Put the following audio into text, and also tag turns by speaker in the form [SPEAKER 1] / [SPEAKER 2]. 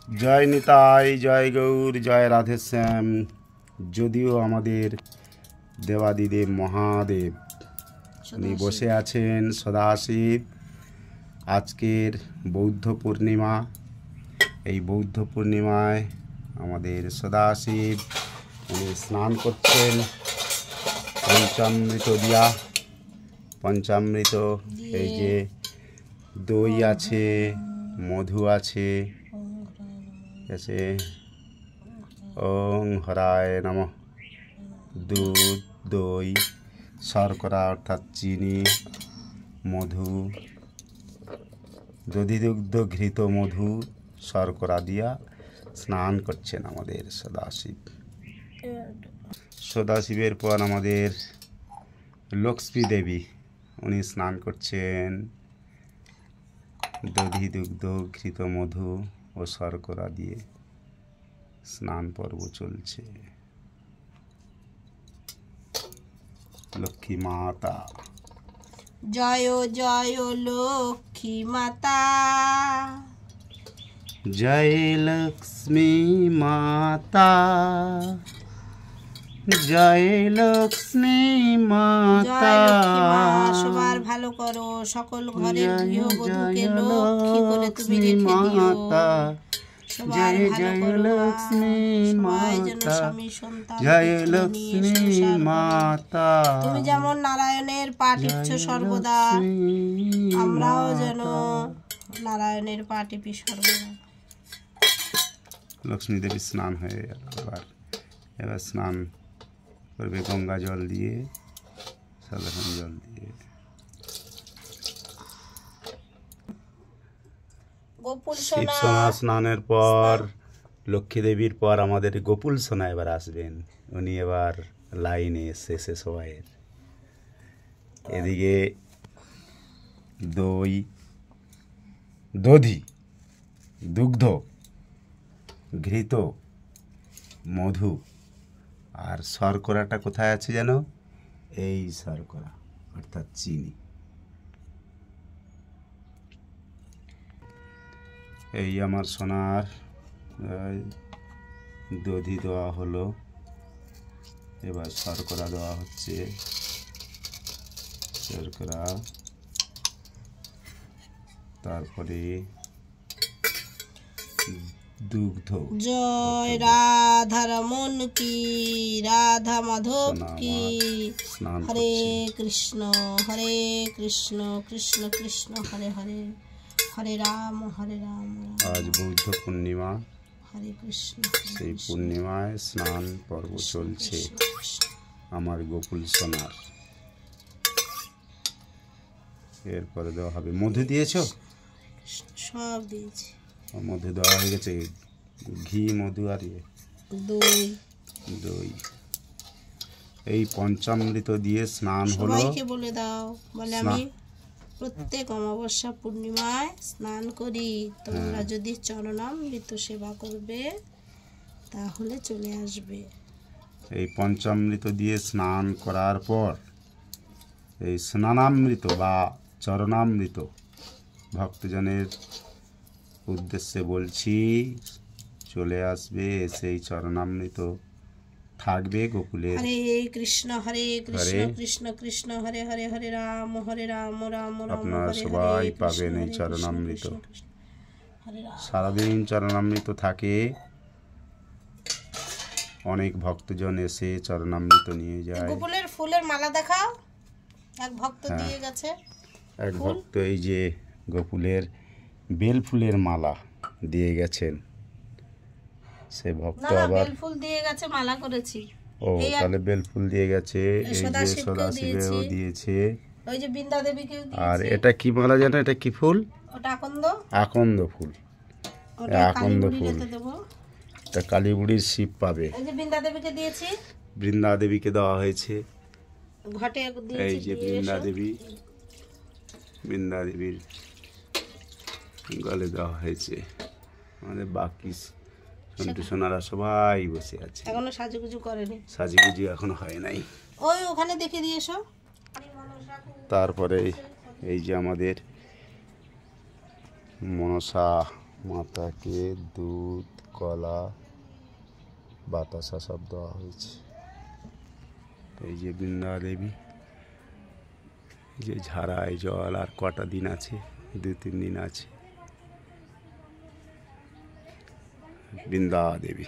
[SPEAKER 1] জয় নিতাই, জয় গৌর, জয় রাধেশ্যাম। যদিও আমাদের দেবাদিদেব মহাদেব উনি বসে আছেন সদাশিব। আজকের বৌদ্ধ পূর্ণিমা। এই বৌদ্ধ পূর্ণিমায় আমাদের সদাশিব উনি স্নান করছেন পঞ্চামৃত দিয়া। পঞ্চামৃত এই যে দই আছে, মধু আছে, ওং হরায় নমঃ। দুধ, দই, শর্করা অর্থাৎ চিনি, মধু, দধিদুগ্ধ ঘৃত মধু, শর্করা দিয়া স্নান করছেন আমাদের সদাশিব। সদাশিবের পর আমাদের লক্ষ্মী দেবী উনি স্নান করছেন দধিদুগ্ধ ঘৃত মধু ও শর্করা দিয়ে স্নান পর্ব চলছে। লক্ষ্মী মাতা,
[SPEAKER 2] জয় জয় লক্ষ্মী মাতা,
[SPEAKER 1] জয় লক্ষ্মী মাতা, জয় লক্ষ্মী মাতা।
[SPEAKER 2] সবার ভালো করো, সকল ঘরের গৃহবধূকে লক্ষ্মী করে তুমি রেখে দিও।
[SPEAKER 1] জয় জয় লক্ষ্মী মাতা, জয় লক্ষ্মী মাতা।
[SPEAKER 2] তুমি যেমন নারায়ণের পা টিপছ সর্বদা, আমরাও যেন নারায়ণের পা টিপি সর্বদা।
[SPEAKER 1] লক্ষ্মী দেবী স্নান হয়ে গেল। এবার স্নান করবে গঙ্গা জল দিয়ে, সাধারণ জল দিয়ে। শিব সোনা স্নানের পর লক্ষ্মী দেবীর পর আমাদের গোপুল সোনা এবার আসবেন। উনি এবার লাইনে শেষে সবাইয়ের। এদিকে দই, দধি, দুগ্ধ, ঘৃত, মধু আর শর্করাটা কোথায় আছে যেন? এই শর্করা অর্থাৎ চিনি। এই আমার সোনার দধি দেওয়া হলো, এবার শর্করা দেওয়া হচ্ছে। শর্করা, তারপরে দুগ্ধ।
[SPEAKER 2] জয় রাধা রমন কি, রাধা মাধব কি। হরে কৃষ্ণ কৃষ্ণ কৃষ্ণ হরে হরে, হরে রাম হরে রাম।
[SPEAKER 1] আজ বৌদ্ধ পূর্ণিমা,
[SPEAKER 2] হরে কৃষ্ণ।
[SPEAKER 1] সেই পূর্ণিমায় স্নান পর্ব চলছে আমার গোকুল সোনার। এরপরে দেওয়া হবে মধু। দিয়েছো?
[SPEAKER 2] সব দিয়েছি।
[SPEAKER 1] মধু দেওয়া হয়ে গেছে, ঘি, মধু আর
[SPEAKER 2] দই।
[SPEAKER 1] দই। এই পঞ্চামৃত দিয়ে স্নান হলো।
[SPEAKER 2] সবাইকে বলে দাও, বলে আমি প্রত্যেক অমাবস্যা পূর্ণিমায় স্নান করি। তোমরা যদি চরণামৃত সেবা করবে তাহলে চলে আসবে।
[SPEAKER 1] এই পঞ্চামৃত দিয়ে স্নান করার পর এই স্নানামৃত বা চরণামৃত ভক্তজনের উদ্দেশ্যে বলছি, চলে আসবে। সেই চরণামৃত থাকবে গোকুলের।
[SPEAKER 2] হরে কৃষ্ণ কৃষ্ণ কৃষ্ণ হরে হরে, হরে রাম রাম রাম।
[SPEAKER 1] আপনারা সবাই পাবেন এই চরণামৃত। সারাদিন চরণামৃত থাকে। অনেক ভক্তজন এসে চরণামৃত নিয়ে যায়।
[SPEAKER 2] গোকুলের ফুলের মালা দেখাও। এক ভক্ত দিয়ে গেছে।
[SPEAKER 1] এক ভক্ত এই যে গোকুলের বেল ফুলের মালা দিয়ে গেছেন। সে ভক্ত আবার
[SPEAKER 2] বেল ফুল দিয়ে গেছে, মালা করেছি।
[SPEAKER 1] ও তাহলে বেল ফুল দিয়ে গেছে। এই যে সদাশিবেও দিয়েছে।
[SPEAKER 2] ওই যে বৃন্দা দেবীকেও দিয়েছে।
[SPEAKER 1] আর এটা কি মালা জানো? এটা কি ফুল?
[SPEAKER 2] ওটা আকন্দ।
[SPEAKER 1] আকন্দ ফুল। আকন্দ ফুল। তা কালী বুড়ির শিব পাবে।
[SPEAKER 2] এই যে বৃন্দা দেবীকে দিয়েছি।
[SPEAKER 1] বৃন্দা দেবীকে দেওয়া হয়েছে।
[SPEAKER 2] ঘটে দিয়েছি।
[SPEAKER 1] এই যে বৃন্দা দেবী, বৃন্দা দেবীর গলে দেওয়া হয়েছে। আমাদের বাকি সন্টু সোনারা সবাই বসে আছে।
[SPEAKER 2] এখনো সাজুগুজু করেনি।
[SPEAKER 1] সাজুগুজু এখনো হয় নাই।
[SPEAKER 2] ওই ওখানে দেখে দিয়ে এসো।
[SPEAKER 1] তারপরে এই যে আমাদের মনসা মাতাকে দুধ, কলা, বাতাসা সব দেওয়া হয়েছে। এই যে বৃন্দা দেবী, এই যে ঝাড়ায় জল আর কটা দিন আছে, 2-3 দিন আছে। বৃন্দা দেবী।